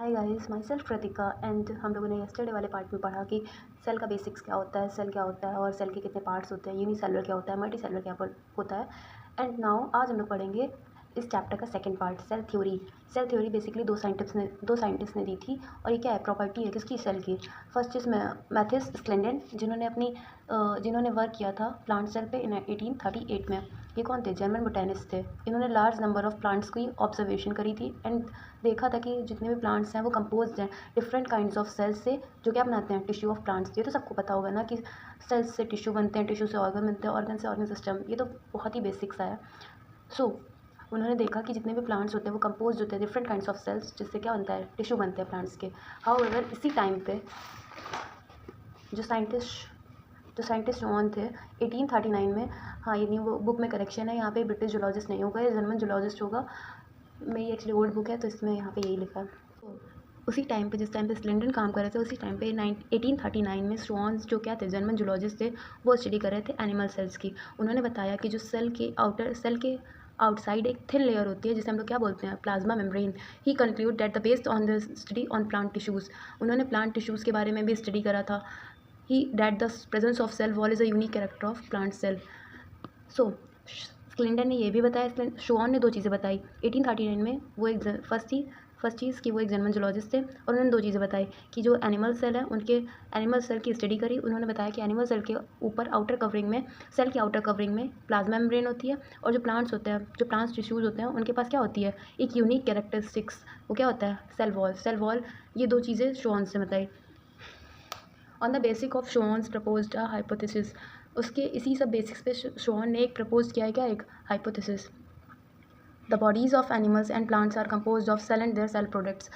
Hi guys, my self Kritika and हम लोगों ने येस्टरडे वाले पार्ट में पढ़ा कि सेल का बेसिक्स क्या होता है, सेल क्या होता है और सेल के कितने पार्ट्स होते हैं, यूनिसेलुलर क्या होता है, मल्टी सेलुलर क्या होता है। एंड नाउ आज हम लोग पढ़ेंगे इस चैप्टर का second part, cell theory. Cell theory basically दो साइंटिस्ट ने दी थी और ये क्या है, प्रॉपर्टी है किसकी, सेल की। फर्स्ट इज मैथिस स्क्लेंडन, जिन्होंने वर्क किया था प्लांट सेल पे इन 1838 में। ये कौन थे, जर्मन बोटेनिस्ट थे। इन्होंने लार्ज नंबर ऑफ प्लांट्स की ऑब्जर्वेशन करी थी एंड देखा था कि जितने भी प्लांट्स हैं वो कंपोज हैं डिफरेंट काइंड्स ऑफ सेल्स से, जो क्या बनाते हैं, टिश्यू ऑफ प्लांट्स। ये तो सबको पता होगा ना कि सेल्स से टिश्यू बनते हैं, टिश्यू से ऑर्गन बनते हैं, ऑर्गन से ऑर्गन सिस्टम। ये तो बहुत ही बेसिक सा है। सो उन्होंने देखा कि जितने भी प्लांट्स होते हैं वो कंपोज होते हैं डिफरेंट काइंड्स ऑफ सेल्स, जिससे क्या बनता है, टिश्यू बनते हैं प्लांट्स के। हाउएवर इसी टाइम पे जो साइंटिस्ट जॉन थे 1839 में, हाँ ये नहीं, वो बुक में करेक्शन है, यहाँ पे ब्रिटिश जूलॉजिस्ट नहीं होगा, ये जर्मन जूलॉजिस्ट होगा। मेरी एक्चुअली ओल्ड बुक है तो इसमें यहाँ पे यही लिखा है। तो उसी टाइम पे, जिस टाइम पे स्लेंडन काम कर रहे थे, उसी टाइम पे 1839 में स्वॉन्स, जो क्या थे, जर्मन जूलॉजिस्ट थे, वो स्टडी कर रहे थे एनिमल सेल्स की। उन्होंने बताया कि जो सेल के आउटसाइड एक थिन लेयर होती है, जिसे हम लोग क्या बोलते हैं, plasma membrane. He concluded that the based on the study on plant tissues, उन्होंने प्लांट टिश्यूज़ के बारे में भी स्टडी करा था। He that the presence of cell wall is a unique character of plant cell. So Schleiden ने ये भी बताया, शोन ने दो चीज़ें बताई 1839 में। वो एक फर्स्ट चीज़ कि वो एक जर्मन जूलॉजिस्ट थे और उन्होंने दो चीज़ें बताई कि जो एनिमल सेल है, उनके एनिमल सेल की स्टडी करी। उन्होंने बताया कि एनिमल सेल के ऊपर आउटर कवरिंग में, सेल की आउटर कवरिंग में प्लाज्मा मेम्ब्रेन होती है, और जो प्लांट्स होते हैं, जो प्लांट्स टिश्यूज़ होते हैं, उनके पास क्या होती है, एक यूनिक कैरेक्टरिस्टिक्स। वो क्या होता है, सेल वॉल। ये दो चीज़ें शोन से बताई। On the basic of Schwann's proposed a hypothesis, उसके इसी सब बेसिक्स पे शोन ने एक प्रपोज किया है, क्या, एक hypothesis. The bodies of animals and plants are composed of cell and their cell products.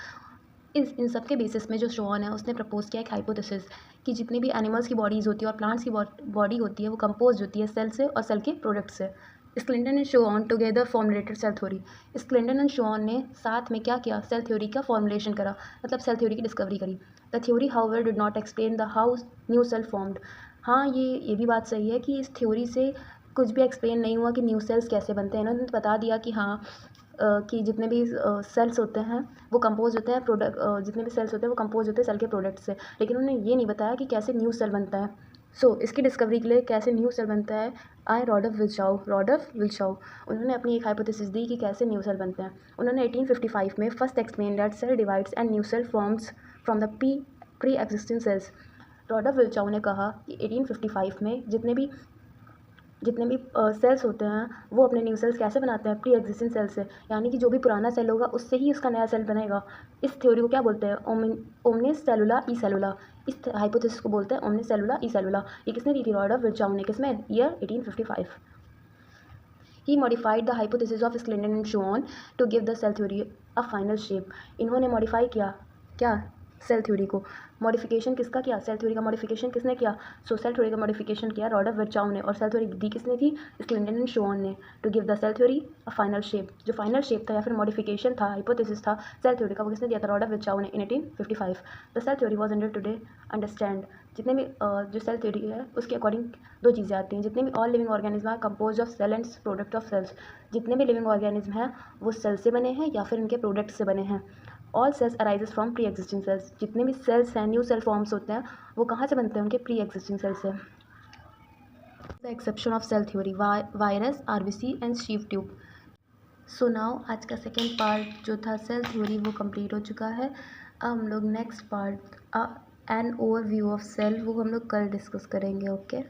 इन सब के बेसिस में जो शोन है उसने प्रपोज किया एक हाइपोथेसिस कि जितनी भी एनिमल्स की बॉडीज़ होती है और प्लांट्स की बॉडी होती है, वो कंपोज होती है सेल से और सेल के प्रोडक्ट से। Schleiden and Schwann together formulated cell theory. Schleiden and Schwann ने साथ में क्या किया, सेल थ्योरी का फॉर्मुलेशन करा, मतलब सेल थ्योरी की डिस्कवरी करी। The theory however did not explain the how new cell formed. हाँ, ये भी बात सही है कि इस थ्योरी से कुछ भी एक्सप्लेन नहीं हुआ कि न्यू सेल्स कैसे बनते हैं। इन्होंने बता दिया कि हाँ, कि जितने भी सेल्स होते हैं वो कंपोज होते हैं जितने भी सेल्स होते हैं वो कंपोज होते हैं सेल के प्रोडक्ट से, लेकिन उन्होंने ये नहीं बताया कि कैसे न्यू सेल बनता है। इसकी डिस्कवरी के लिए कैसे न्यू सेल बनता है, आए रॉडल्फ विल्शाउ। उन्होंने अपनी एक हाइपोथेसिस दी कि कैसे न्यू सेल बनते हैं। उन्होंने 1855 में first explain that cell divides and new cell forms from the pre existing cells. Rudolf Virchow ने कहा कि 1855 में जितने भी सेल्स होते हैं वो अपने न्यू सेल्स कैसे बनाते हैं, प्री एग्जिस्टिंग सेल से, यानी कि जो भी पुराना सेल होगा उससे ही उसका नया सेल बनेगा। इस थ्योरी को क्या बोलते हैं, ओमनिस सेलुला ई सेलुला। इस हाइपोथेसिस को बोलते हैं ओमनिस सेलुला ई सेलुला। ये किसने दी थी, रॉडल्फ विल्चाउ ने, किसमें, year 1855। He modified the hypothesis of Schleiden and Schwann to give the cell theory a final shape. इन्होंने मॉडिफाई किया, क्या, सेल थ्योरी को। मॉडिफिकेशन किसका किया, सेल थ्योरी का मॉडिफिकेशन किसने किया। सेल थ्योरी का मॉडिफिकेशन किया रॉडल्फ विल्चाउ ने, और सेल थ्योरी दी किसने थी, स्क्लिंटन एंड शोन ने, to give the cell theory a final shape. जो फाइनल शेप था या फिर मॉडिफिकेशन था, हाइपोथेसिस था सेल थ्योरी का, वो किसने दिया था, रॉडल्फ विल्चाउ ने, in 1855। The cell theory was under today understand. जितने भी जो सेल थ्योरी है उसके अकॉर्डिंग दो चीज़ें आती हैं, जितने भी all living organism are compose of cell and product of cells. जितने भी लिविंग ऑर्गेनिज्म हैं वो सेल से बने हैं या फिर इनके प्रोडक्ट से बने हैं। All cells arises from pre existing cells. जितने भी सेल्स हैं, न्यू सेल फॉर्म्स होते हैं, वो कहाँ से बनते हैं, उनके प्री एग्जिस्टिंग सेल से। The exception of cell theory, virus, RBC and sieve tube. So now आज का सेकेंड पार्ट जो था सेल थ्योरी वो कंप्लीट हो चुका है। अब हम लोग next part an overview of cell, वो हम लोग कल डिस्कस करेंगे। ओके।